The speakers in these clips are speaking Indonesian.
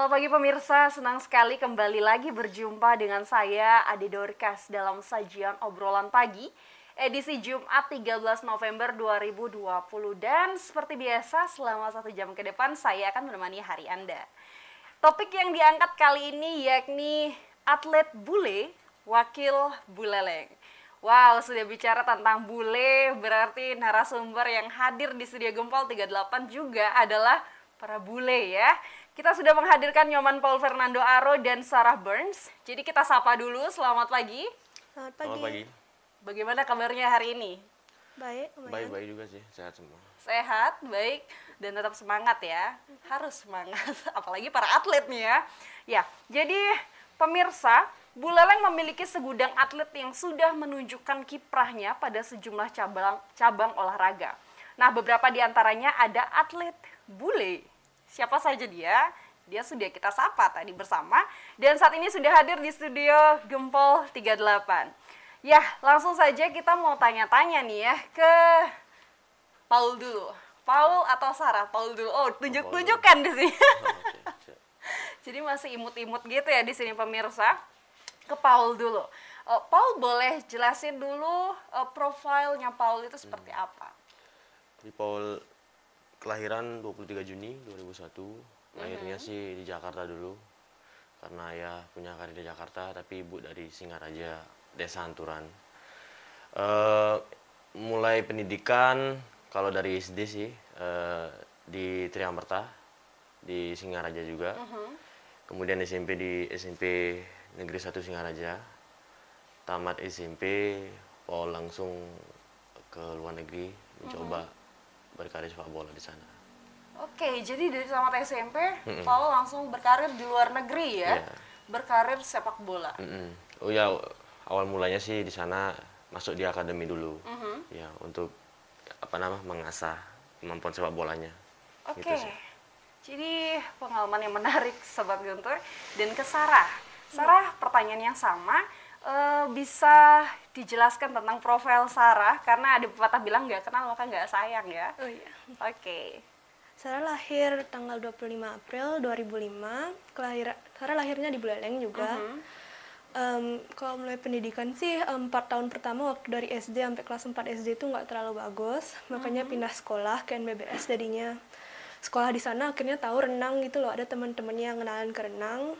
Selamat pagi pemirsa, senang sekali kembali lagi berjumpa dengan saya Ade Dorcas dalam sajian obrolan pagi edisi Jumat 13 November 2020. Dan seperti biasa selama 1 jam ke depan saya akan menemani hari Anda. Topik yang diangkat kali ini yakni atlet bule, wakil buleleng. Wow, sudah bicara tentang bule, berarti narasumber yang hadir di studio Gempol 38 juga adalah para bule ya. Kita sudah menghadirkan Nyoman Paul Fernando Aro dan Sarah Burns. Jadi kita sapa dulu, selamat pagi. Selamat pagi. Selamat pagi. Bagaimana kabarnya hari ini? Baik, lumayan. Baik-baik juga sih, sehat semua. Sehat, baik, dan tetap semangat ya. Harus semangat, apalagi para atlet nih ya. Ya, jadi pemirsa, Buleleng memiliki segudang atlet yang sudah menunjukkan kiprahnya pada sejumlah cabang olahraga. Nah, beberapa di antaranya ada atlet bule. Siapa saja dia? Dia sudah kita sapa tadi bersama. Dan saat ini sudah hadir di studio Gempol 38. Ya, langsung saja kita mau tanya-tanya nih ya ke Paul dulu. Paul atau Sarah? Paul dulu. Oh, tunjuk-tunjukkan di sini. Jadi masih imut-imut gitu ya di sini pemirsa. Ke Paul dulu. Paul boleh jelasin dulu profilnya Paul itu seperti apa? Di Paul kelahiran 23 Juni 2001. Lahirnya sih di Jakarta dulu. Karena ayah punya karir di Jakarta, tapi ibu dari Singaraja, Desa Hanturan. Mulai pendidikan, kalau dari SD sih, di Triamerta, di Singaraja juga. Kemudian SMP di SMP Negeri 1 Singaraja. Tamat SMP, Paul langsung ke luar negeri, mencoba berkarir sepak bola di sana. Oke, jadi dari tamat SMP, Paul langsung berkarir di luar negeri ya? Yeah. Berkarir sepak bola. Oh ya, awal mulanya sih di sana masuk di akademi dulu, ya untuk mengasah kemampuan sepak bolanya. Oke, Gitu sih. jadi pengalaman yang menarik Sobat Guntur. Dan ke Sarah. Sarah, pertanyaan yang sama, bisa dijelaskan tentang profil Sarah? Karena ada pepatah bilang nggak kenal maka nggak sayang ya. Oh iya. Oke. Sarah lahir tanggal 25 April 2005. Sarah lahirnya di Buleleng juga. Kalau mulai pendidikan sih 4 tahun pertama waktu dari SD sampai kelas 4 SD itu nggak terlalu bagus. Makanya pindah sekolah ke NBBS jadinya. Sekolah di sana akhirnya tahu renang gitu loh. Ada teman-temannya yang ngenalin ke renang.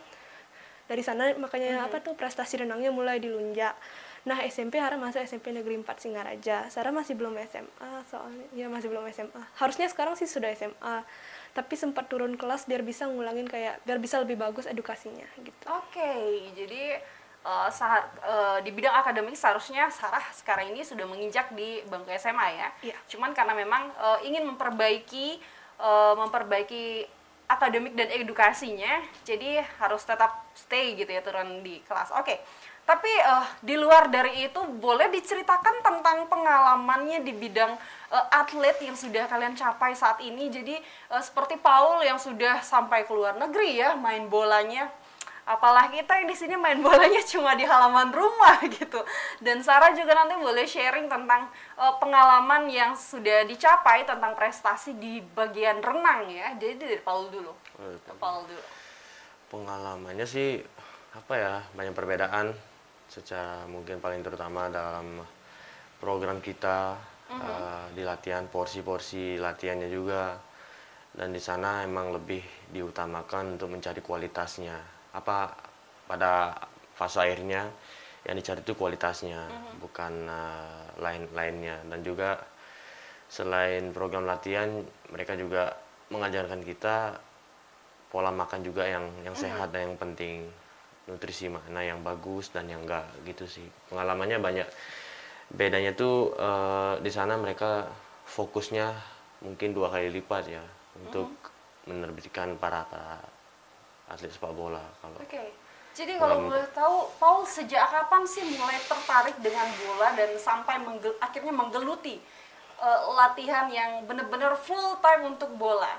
Dari sana makanya prestasi renangnya mulai dilunjak. Nah, SMP Sarah masuk SMP Negeri 4 Singaraja. Sarah masih belum SMA, soalnya ya masih belum SMA. Harusnya sekarang sih sudah SMA. Tapi sempat turun kelas biar bisa ngulangin biar bisa lebih bagus edukasinya gitu. Oke, jadi di bidang akademik seharusnya Sarah sekarang ini sudah menginjak di bangku SMA ya. Iya. Cuman karena memang ingin memperbaiki akademik dan edukasinya, jadi harus tetap stay gitu ya, turun di kelas. Oke. Tapi di luar dari itu boleh diceritakan tentang pengalamannya di bidang atlet yang sudah kalian capai saat ini. Jadi seperti Paul yang sudah sampai ke luar negeri ya main bolanya. Apalah kita yang di sini main bolanya cuma di halaman rumah gitu. Dan Sarah juga nanti boleh sharing tentang pengalaman yang sudah dicapai tentang prestasi di bagian renang ya. Jadi dari Paul dulu. Paul dulu. Pengalamannya sih banyak perbedaan secara mungkin paling terutama dalam program kita di latihan, porsi-porsi latihannya juga, dan di sana emang lebih diutamakan untuk mencari kualitasnya. Pada fase akhirnya yang dicari itu kualitasnya, bukan lain-lainnya. Dan juga selain program latihan, mereka juga mengajarkan kita pola makan juga yang sehat dan yang penting, nutrisi mana yang bagus dan yang enggak gitu sih. Pengalamannya banyak. Bedanya tuh di sana mereka fokusnya mungkin 2 kali lipat ya untuk menerbitkan para atlet sepak bola. Oke. Jadi kalau boleh tahu, Paul sejak kapan sih mulai tertarik dengan bola dan sampai akhirnya menggeluti latihan yang benar-benar full time untuk bola?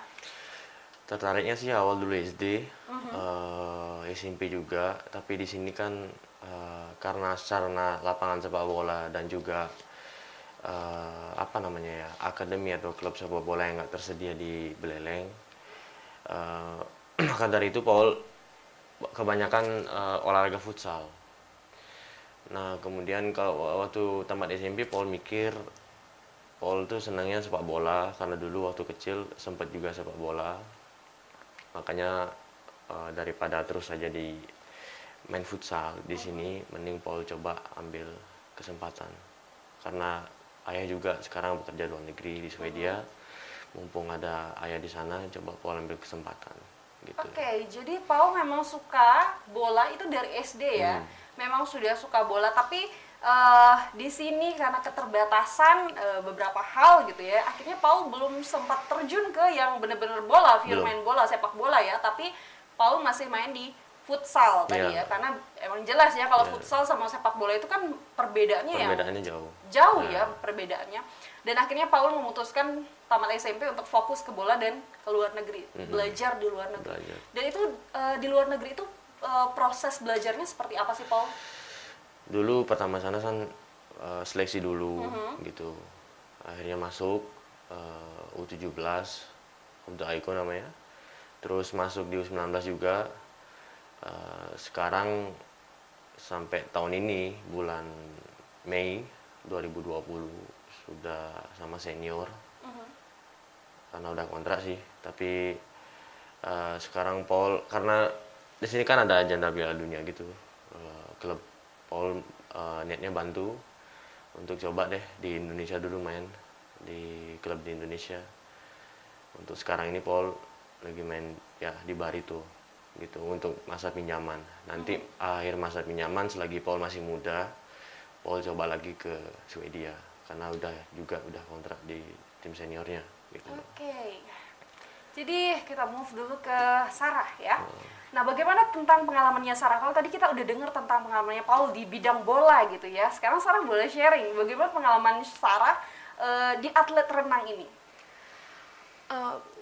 Tertariknya sih awal dulu SD, SMP juga, tapi di sini kan karena sarana lapangan sepak bola dan juga akademi atau klub sepak bola yang nggak tersedia di Buleleng, Maka dari itu Paul kebanyakan olahraga futsal. Nah kemudian kalau waktu tamat SMP Paul mikir Paul tuh senangnya sepak bola karena dulu waktu kecil sempat juga sepak bola. Makanya daripada terus saja di main futsal di sini, mending Paul coba ambil kesempatan. Karena ayah juga sekarang bekerja di luar negeri di Swedia. Mumpung ada ayah di sana, coba Paul ambil kesempatan. Gitu. Oke, jadi Paul memang suka bola itu dari SD ya. Memang sudah suka bola, tapi di sini karena keterbatasan beberapa hal gitu ya, akhirnya Paul belum sempat terjun ke yang benar-benar bola, pure main bola, sepak bola ya. Tapi Paul masih main di futsal tadi ya, karena emang jelas ya kalau futsal sama sepak bola itu kan perbedaannya jauh ya perbedaannya. Dan akhirnya Paul memutuskan tamat SMP untuk fokus ke bola dan ke luar negeri, belajar di luar negeri. Dan itu di luar negeri itu proses belajarnya seperti apa sih Paul? Dulu pertama sana kan seleksi dulu gitu. Akhirnya masuk U17 untuk Aiko namanya. Terus masuk di U19 juga. Sekarang sampai tahun ini bulan Mei 2020 sudah sama senior. Karena udah kontrak sih, tapi sekarang Paul karena di sini kan ada agenda Piala Dunia gitu. Klub Paul niatnya bantu untuk coba deh di Indonesia dulu main di klub di Indonesia. Untuk sekarang ini Paul lagi main ya di Barito gitu untuk masa pinjaman. Nanti akhir masa pinjaman selagi Paul masih muda, Paul coba lagi ke Swedia karena udah kontrak di tim seniornya gitu. Oke. Jadi kita move dulu ke Sarah ya. Nah, bagaimana tentang pengalamannya Sarah? Kalau tadi kita udah dengar tentang pengalamannya Paul di bidang bola gitu ya. Sekarang Sarah boleh sharing bagaimana pengalaman Sarah di atlet renang ini.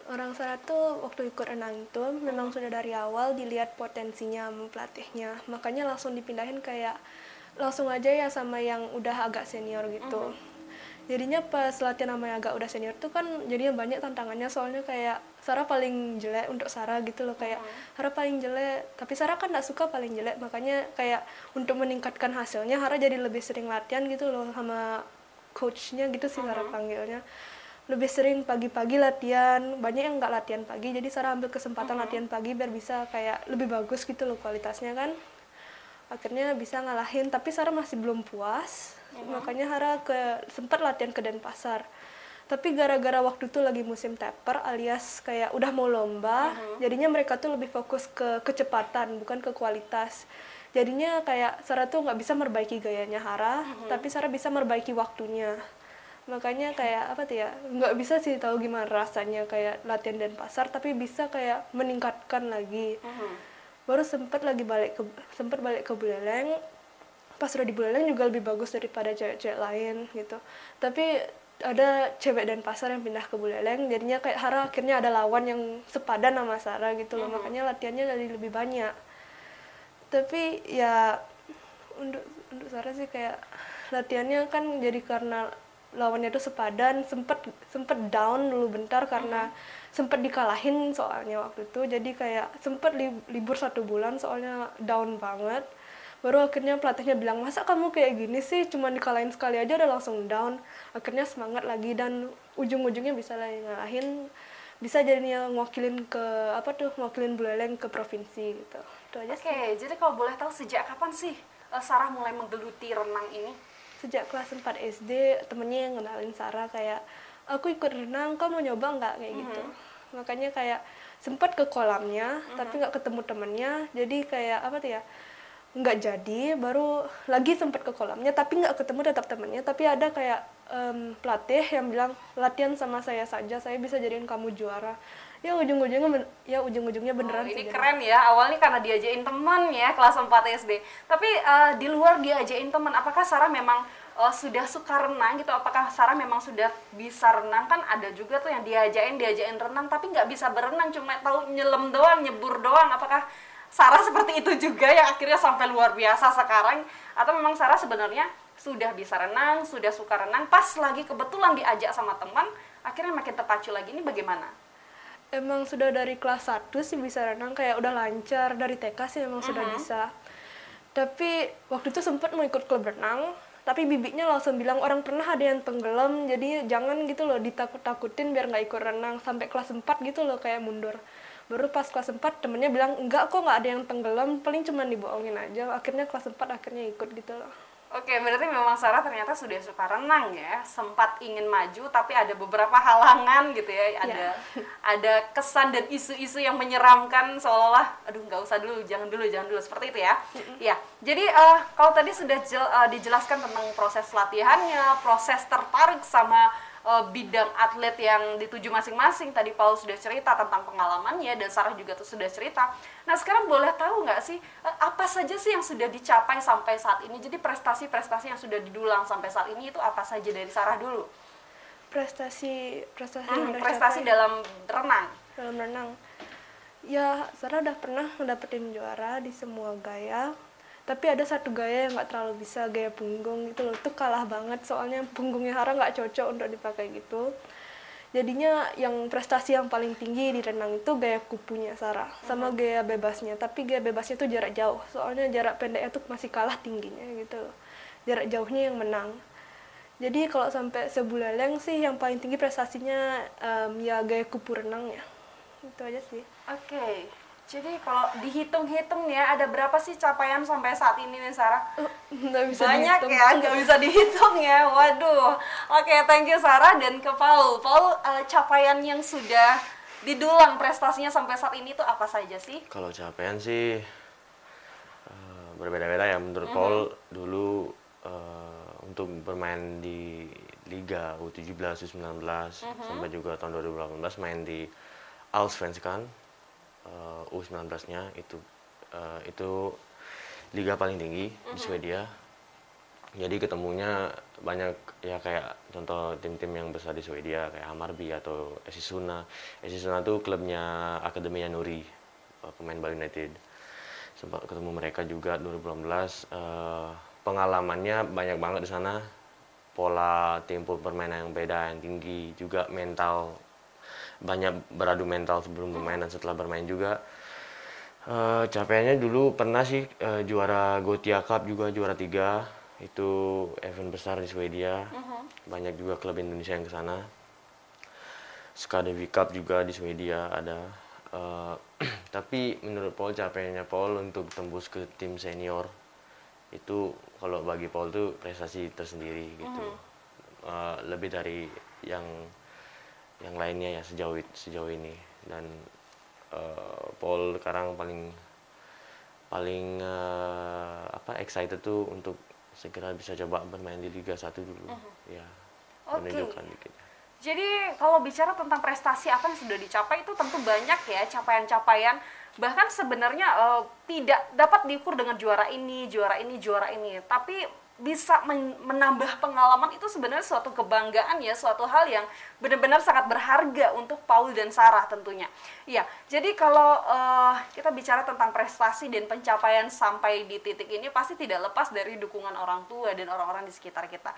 Orang Sarah tuh waktu ikut renang itu memang sudah dari awal dilihat potensinya sama pelatihnya. Makanya langsung dipindahin kayak langsung aja ya sama yang udah agak senior gitu. Jadinya pas latihan sama yang agak udah senior tuh kan jadinya banyak tantangannya, soalnya kayak Sarah paling jelek untuk Sarah gitu loh, kayak Sarah paling jelek, tapi Sarah kan gak suka paling jelek, makanya kayak untuk meningkatkan hasilnya Sarah jadi lebih sering latihan gitu loh sama coachnya gitu sih Sarah panggilnya. Lebih sering pagi-pagi latihan, banyak yang nggak latihan pagi, jadi Sarah ambil kesempatan latihan pagi biar bisa kayak lebih bagus gitu loh kualitasnya kan. Akhirnya bisa ngalahin, tapi Sarah masih belum puas, makanya Sarah sempat latihan ke Denpasar. Tapi gara-gara waktu itu lagi musim taper alias kayak udah mau lomba, jadinya mereka tuh lebih fokus ke kecepatan bukan ke kualitas. Jadinya kayak Sarah tuh nggak bisa memperbaiki gayanya Sarah, tapi Sarah bisa memperbaiki waktunya. Makanya kayak apa tuh ya, nggak bisa sih tahu gimana rasanya kayak latihan Denpasar, tapi bisa kayak meningkatkan lagi. Baru sempat balik ke Buleleng, pas udah di Buleleng juga lebih bagus daripada cewek-cewek lain gitu. Tapi ada cewek Denpasar yang pindah ke Buleleng, jadinya kayak Sarah akhirnya ada lawan yang sepadan sama Sarah gitu loh, makanya latihannya jadi lebih banyak. Tapi ya untuk Sarah sih kayak latihannya kan jadi karena lawannya itu sepadan, sempet down dulu bentar karena sempet dikalahin soalnya waktu itu, jadi kayak sempet libur 1 bulan soalnya down banget. Baru akhirnya pelatihnya bilang, masa kamu kayak gini sih, cuma dikalahin sekali aja udah langsung down. Akhirnya semangat lagi dan ujung-ujungnya bisa lah ngalahin, bisa jadinya ngewakilin Buleleng ke provinsi gitu. Itu aja sih. Oke, jadi kalau boleh tahu sejak kapan sih Sarah mulai menggeluti renang ini? Sejak kelas 4 SD, temennya yang ngenalin Sarah kayak, aku ikut renang, kamu mau nyoba nggak? Kayak gitu. Makanya kayak sempat ke kolamnya, tapi nggak ketemu temennya, jadi kayak apa tuh ya, nggak jadi. Baru lagi sempat ke kolamnya, tapi nggak ketemu tetap temennya, tapi ada kayak pelatih yang bilang, latihan sama saya saja, saya bisa jadiin kamu juara. Ya ujung-ujungnya beneran ini sih. keren ya, awalnya karena diajain teman ya kelas 4 SD. Tapi di luar diajain teman, apakah Sarah memang sudah suka renang gitu? Apakah Sarah memang sudah bisa renang? Kan ada juga tuh yang diajain renang tapi nggak bisa berenang, cuma tahu nyelam doang, nyebur doang. Apakah Sarah seperti itu juga yang akhirnya sampai luar biasa sekarang? Atau memang Sarah sebenarnya sudah bisa renang, sudah suka renang, pas lagi kebetulan diajak sama teman, akhirnya makin terpacu lagi, ini bagaimana? emang sudah dari kelas 1 sih bisa renang, kayak udah lancar dari TK sih emang sudah bisa. Tapi waktu itu sempat mau ikut klub renang, tapi bibinya langsung bilang orang pernah ada yang tenggelam, jadi jangan gitu loh ditakut-takutin biar nggak ikut renang. Sampai kelas 4 gitu loh kayak mundur. Baru pas kelas 4 temennya bilang enggak kok, nggak ada yang tenggelam, paling cuma dibohongin aja. Akhirnya kelas 4 akhirnya ikut gitu loh. Oke, berarti memang Sarah ternyata sudah suka renang ya. Sempat ingin maju tapi ada beberapa halangan gitu ya. Ada kesan dan isu-isu yang menyeramkan seolah-olah aduh nggak usah dulu, jangan dulu seperti itu ya. Ya. Jadi kalau tadi sudah dijelaskan tentang proses latihannya, proses tertarik sama bidang atlet yang dituju masing-masing. Tadi Paul sudah cerita tentang pengalamannya dan Sarah juga tuh sudah cerita. Nah sekarang boleh tahu nggak sih apa saja sih yang sudah dicapai sampai saat ini? Jadi prestasi-prestasi yang sudah didulang sampai saat ini itu apa saja dari Sarah dulu? Prestasi Prestasi dalam renang. Dalam renang. Ya, Sarah udah pernah ngedapetin juara di semua gaya. Tapi ada satu gaya yang nggak terlalu bisa, gaya punggung gitu loh. Itu kalah banget soalnya punggungnya Sarah nggak cocok untuk dipakai gitu. Jadinya yang prestasi yang paling tinggi di renang itu gaya kupunya Sarah sama gaya bebasnya. Tapi gaya bebasnya itu jarak jauh. Soalnya jarak pendeknya tuh masih kalah tingginya gitu loh. Jarak jauhnya yang menang. Jadi kalau sampai sebuleleng sih yang paling tinggi prestasinya ya gaya kupu renangnya. Itu aja sih. Oke. Jadi kalau dihitung-hitung ya, ada berapa sih capaian sampai saat ini nih Sarah? Nggak bisa Banyak dihitung. ya, nggak bisa dihitung ya. Waduh. Oke, thank you Sarah dan ke Paul. Paul, capaian yang sudah didulang prestasinya sampai saat ini tuh apa saja sih? Kalau capaian sih berbeda-beda ya. Menurut Paul dulu untuk bermain di Liga U17, U19 sampai juga tahun 2018 main di Allsvenskan U19-nya itu liga paling tinggi di Swedia. Jadi ketemunya banyak ya, kayak contoh tim-tim yang besar di Swedia kayak Hammarby atau Eskilstuna. Eskilstuna tuh klubnya Akademinya Nuri, pemain Bali United. Sempat ketemu mereka juga 2018. Pengalamannya banyak banget di sana. Pola tempo permainan yang beda, yang tinggi, juga mental. Banyak beradu mental sebelum bermain dan setelah bermain juga. Capaiannya dulu pernah sih juara Gothia Cup juga, juara 3. Itu event besar di Swedia. Banyak juga klub Indonesia yang ke sana. Skandinavi Cup juga di Swedia ada. Tapi menurut Paul, capaiannya Paul untuk tembus ke tim senior itu, kalau bagi Paul tuh prestasi tersendiri gitu. Lebih dari yang lainnya ya sejauh ini. Dan Paul sekarang paling excited tuh untuk segera bisa coba bermain di Liga 1 dulu. Ya, menunjukkan dikit. Jadi kalau bicara tentang prestasi apa yang sudah dicapai itu tentu banyak ya capaian-capaian. Bahkan sebenarnya tidak dapat diukur dengan juara ini. Tapi bisa menambah pengalaman itu sebenarnya suatu kebanggaan ya, suatu hal yang benar-benar sangat berharga untuk Paul dan Sarah tentunya. Iya, jadi kalau kita bicara tentang prestasi dan pencapaian sampai di titik ini pasti tidak lepas dari dukungan orang tua dan orang-orang di sekitar kita.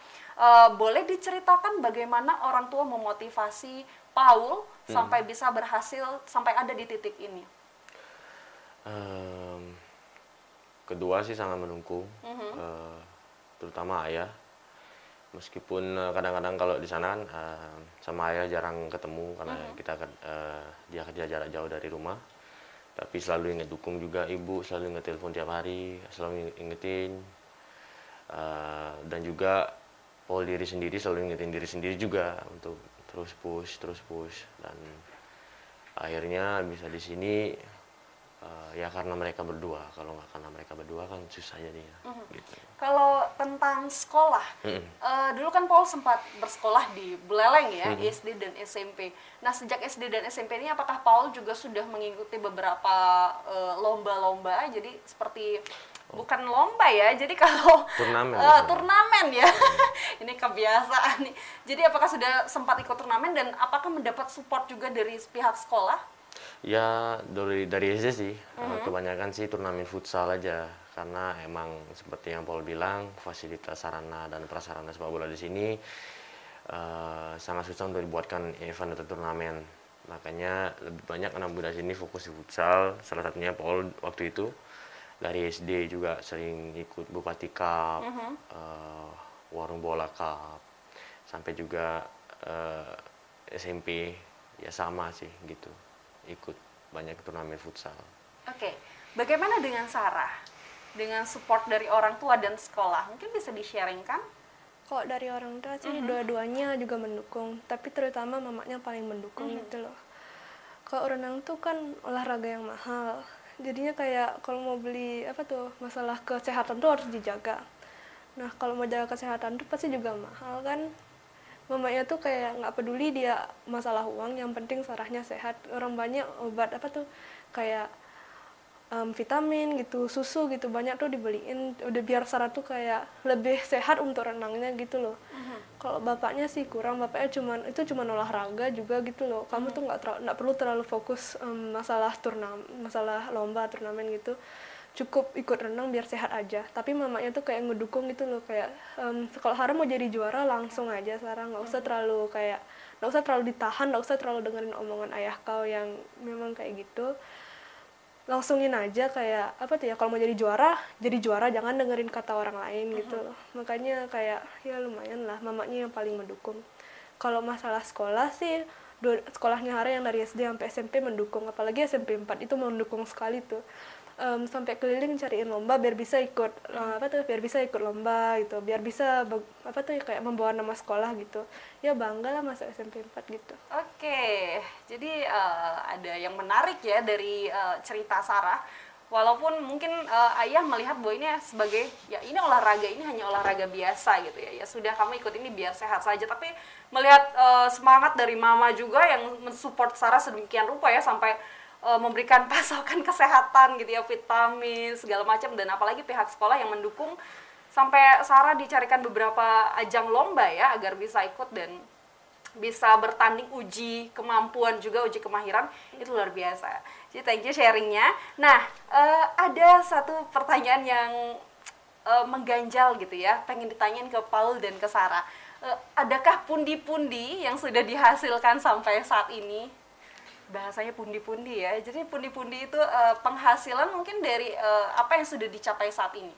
Boleh diceritakan bagaimana orang tua memotivasi Paul sampai bisa berhasil, sampai ada di titik ini? Kedua sih sangat mendukung. Terutama ayah, meskipun kadang-kadang kalau di sana kan sama ayah jarang ketemu karena dia kerja jarak jauh dari rumah, tapi selalu dukung juga. Ibu selalu nge-telepon tiap hari, selalu ingetin, dan juga Paul selalu ingetin diri sendiri juga untuk terus push, dan akhirnya bisa di sini. Ya karena mereka berdua. Kalau nggak karena mereka berdua kan susah jadinya. Gitu. Kalau tentang sekolah, dulu kan Paul sempat bersekolah di Buleleng ya, SD dan SMP. Nah sejak SD dan SMP ini apakah Paul juga sudah mengikuti beberapa lomba-lomba? Jadi seperti bukan lomba ya, jadi kalau turnamen ya. Ini kebiasaan nih. Jadi apakah sudah sempat ikut turnamen dan apakah mendapat support juga dari pihak sekolah? Ya dari SD sih, kebanyakan sih turnamen futsal aja, karena emang seperti yang Paul bilang, fasilitas sarana dan prasarana sepak bola di sini sangat susah untuk dibuatkan event atau turnamen. makanya lebih banyak anak muda sini fokus di futsal. Salah satunya Paul waktu itu dari SD juga sering ikut Bupati Cup, Warung Bola Cup, sampai juga SMP ya sama sih gitu, ikut banyak turnamen futsal. Oke, bagaimana dengan Sarah? Dengan support dari orang tua dan sekolah, mungkin bisa di-sharingkan? Kalau dari orang tua sih dua-duanya juga mendukung, tapi terutama mamanya paling mendukung gitu loh. Kalau renang tuh kan olahraga yang mahal, jadinya kayak kalau mau beli masalah kesehatan tuh harus dijaga. Nah kalau mau jaga kesehatan tuh pasti juga mahal kan. Mamanya tuh kayak nggak peduli dia masalah uang, yang penting Sarahnya sehat. Orang banyak obat kayak vitamin gitu, susu gitu, banyak tuh dibeliin udah biar Sarah tuh kayak lebih sehat untuk renangnya gitu loh. Kalau bapaknya sih kurang, bapaknya cuman olahraga juga gitu loh. Kamu tuh nggak perlu terlalu fokus masalah lomba turnamen gitu, cukup ikut renang biar sehat aja. Tapi mamanya tuh kayak ngedukung gitu loh, kayak kalau Sarah mau jadi juara langsung aja Sarah, nggak usah terlalu ditahan, nggak usah terlalu dengerin omongan ayah kau yang memang kayak gitu. Langsungin aja kayak kalau mau jadi juara, jangan dengerin kata orang lain gitu loh. Makanya kayak ya lumayan lah mamanya yang paling mendukung. Kalau masalah sekolah sih sekolahnya Hara yang dari SD sampai SMP mendukung, apalagi SMP 4 itu mendukung sekali tuh. Sampai keliling cariin lomba biar bisa ikut lomba gitu, biar bisa kayak membawa nama sekolah gitu. Ya bangga lah masuk SMP 4 gitu. Oke, jadi ada yang menarik ya dari cerita Sarah. Walaupun mungkin ayah melihat bahwa ini sebagai ya ini olahraga, ini hanya olahraga biasa gitu ya. Ya sudah kamu ikut ini biar sehat saja. Tapi melihat semangat dari mama juga yang mensupport Sarah sedemikian rupa ya, sampai memberikan pasokan kesehatan gitu ya, vitamin segala macam, dan apalagi pihak sekolah yang mendukung sampai Sarah dicarikan beberapa ajang lomba ya agar bisa ikut dan bisa bertanding, uji kemampuan juga, uji kemahiran. Itu luar biasa. Jadi thank you sharingnya. Nah, ada satu pertanyaan yang mengganjal gitu ya, pengen ditanyain ke Paul dan ke Sarah. Adakah pundi-pundi yang sudah dihasilkan sampai saat ini? Bahasanya pundi-pundi ya. Jadi pundi-pundi itu penghasilan mungkin dari apa yang sudah dicapai saat ini.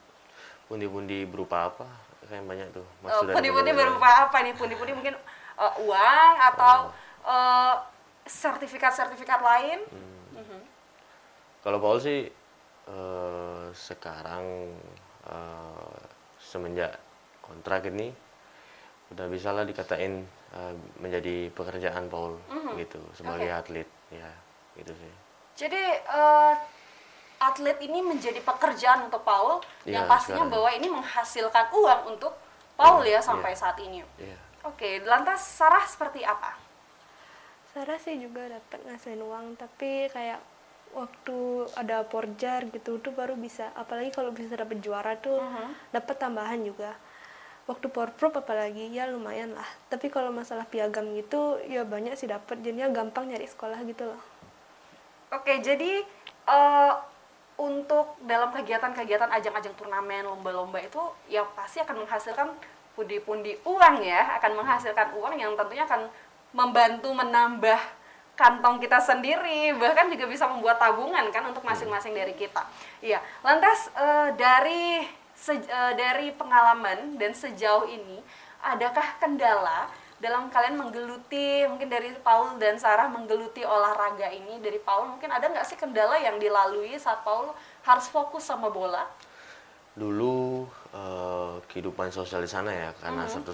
Pundi-pundi berupa apa? Kayak banyak tuh. Pundi-pundi berupa apa nih? Pundi-pundi mungkin uang atau sertifikat-sertifikat lain? Kalau Paul sih sekarang semenjak kontrak ini udah bisa lah dikatain menjadi pekerjaan Paul gitu sebagai atlet ya, gitu sih. Jadi atlet ini menjadi pekerjaan untuk Paul yang Ya, pastinya sekarang. bahwa ini menghasilkan uang untuk Paul ya sampai saat ini. Iya. Oke, lantas Sarah seperti apa? Sarah sih juga dapat ngasilin uang, tapi kayak waktu ada porjar gitu tuh baru bisa, apalagi kalau bisa dapat juara tuh dapat tambahan juga. Waktu porprov apalagi ya lumayan lah, tapi kalau masalah piagam gitu ya banyak sih dapat, jadinya gampang nyari sekolah gitu loh. Oke, jadi untuk dalam kegiatan-kegiatan ajang-ajang turnamen, lomba-lomba itu ya pasti akan menghasilkan pundi-pundi uang ya, akan menghasilkan uang yang tentunya akan membantu menambah kantong kita sendiri, bahkan juga bisa membuat tabungan kan untuk masing-masing dari kita. Iya, lantas dari pengalaman dan sejauh ini, adakah kendala dalam kalian menggeluti, mungkin dari Paul dan Sarah menggeluti olahraga ini? Dari Paul mungkin ada nggak sih kendala yang dilalui saat Paul harus fokus sama bola? Dulu kehidupan sosial di sana ya, karena 180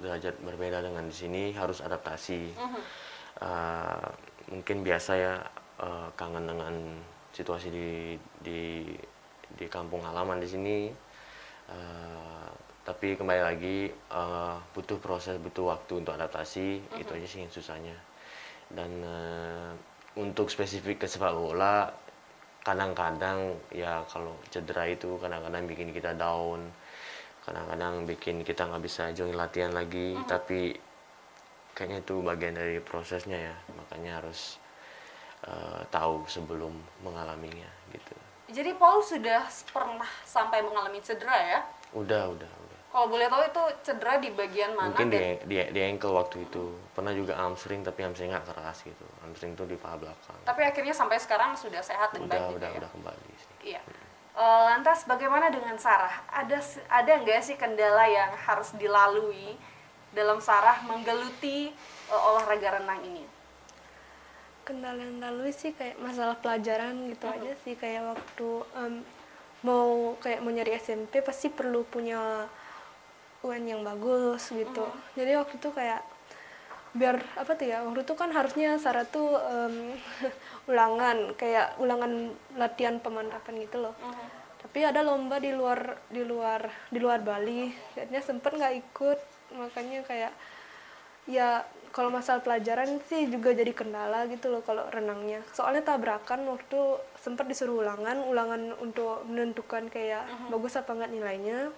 derajat berbeda dengan di sini, harus adaptasi. Mungkin biasa ya, kangen dengan situasi di kampung halaman di sini. Tapi kembali lagi butuh proses, butuh waktu untuk adaptasi. Itu aja sih yang susahnya. Dan untuk spesifik ke sepak bola, kadang-kadang ya kalau cedera itu kadang-kadang bikin kita down, kadang-kadang bikin kita nggak bisa join latihan lagi. Tapi kayaknya itu bagian dari prosesnya ya, makanya harus tahu sebelum mengalaminya gitu. Jadi Paul sudah pernah sampai mengalami cedera ya? Udah. Kalau boleh tahu itu cedera di bagian mana? Mungkin di ankle waktu itu. Pernah juga hamstring, tapi hamstring nggak keras gitu. Hamstring itu di paha belakang. Tapi akhirnya sampai sekarang sudah sehat dan baik gitu ya? Udah kembali sih. Iya. Lantas bagaimana dengan Sarah? Ada nggak sih kendala yang harus dilalui dalam Sarah menggeluti olahraga renang ini? Kendala yang lalui sih kayak masalah pelajaran gitu aja sih, kayak waktu mau nyari SMP pasti perlu punya UN yang bagus gitu. Jadi waktu itu kayak biar apa tuh ya, waktu itu kan harusnya Sarah tuh ulangan latihan pemantapan gitu loh. Tapi ada lomba di luar Bali, akhirnya sempet nggak ikut. Makanya kayak ya kalau masalah pelajaran sih juga jadi kendala gitu loh kalau renangnya. Soalnya tabrakan waktu sempat disuruh ulangan untuk menentukan kayak bagus apa enggak nilainya.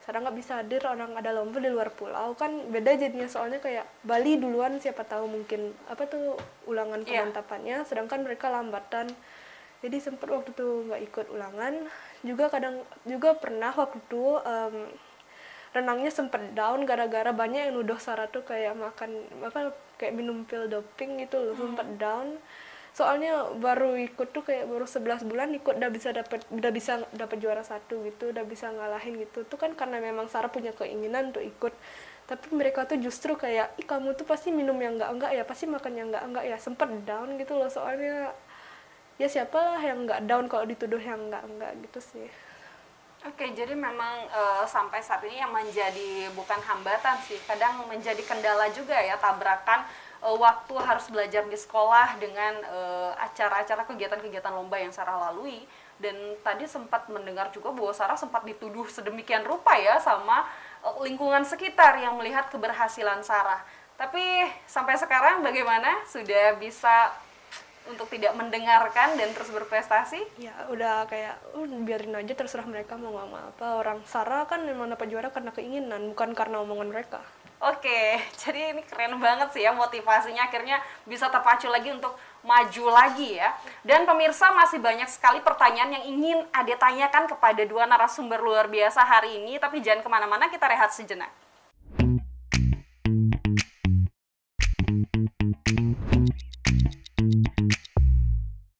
Sekarang nggak bisa hadir, orang ada lomba di luar pulau, kan beda jadinya. Soalnya kayak Bali duluan, siapa tahu mungkin apa tuh ulangan pemantapannya, sedangkan mereka lambatan. Jadi sempat waktu itu nggak ikut ulangan. Juga pernah waktu itu renangnya sempat down gara-gara banyak yang nuduh Sarah tuh kayak kayak minum pil doping gitu loh. Sempat down. Soalnya baru 11 bulan ikut udah bisa dapat juara 1 gitu, udah bisa ngalahin gitu. Itu kan karena memang Sarah punya keinginan untuk ikut. Tapi mereka tuh justru kayak, "Ih, kamu tuh pasti minum yang enggak ya, pasti makan yang enggak ya." Sempet down gitu loh, soalnya ya siapalah yang enggak down kalau dituduh yang enggak gitu sih. Oke, jadi memang sampai saat ini yang menjadi bukan hambatan sih, kadang menjadi kendala juga ya, tabrakan waktu harus belajar di sekolah dengan acara-acara kegiatan-kegiatan lomba yang Sarah lalui. Dan tadi sempat mendengar juga bahwa Sarah sempat dituduh sedemikian rupa ya sama lingkungan sekitar yang melihat keberhasilan Sarah. Tapi sampai sekarang bagaimana? Sudah bisa untuk tidak mendengarkan dan terus berprestasi? Ya udah kayak biarin aja, terserah mereka mau ngomong apa. Orang Sarah kan memang dapat juara karena keinginan, bukan karena omongan mereka. Oke, jadi ini keren banget sih ya, motivasinya akhirnya bisa terpacu lagi untuk maju lagi ya. Dan pemirsa, masih banyak sekali pertanyaan yang ingin Ade tanyakan kepada dua narasumber luar biasa hari ini, tapi jangan kemana-mana, kita rehat sejenak.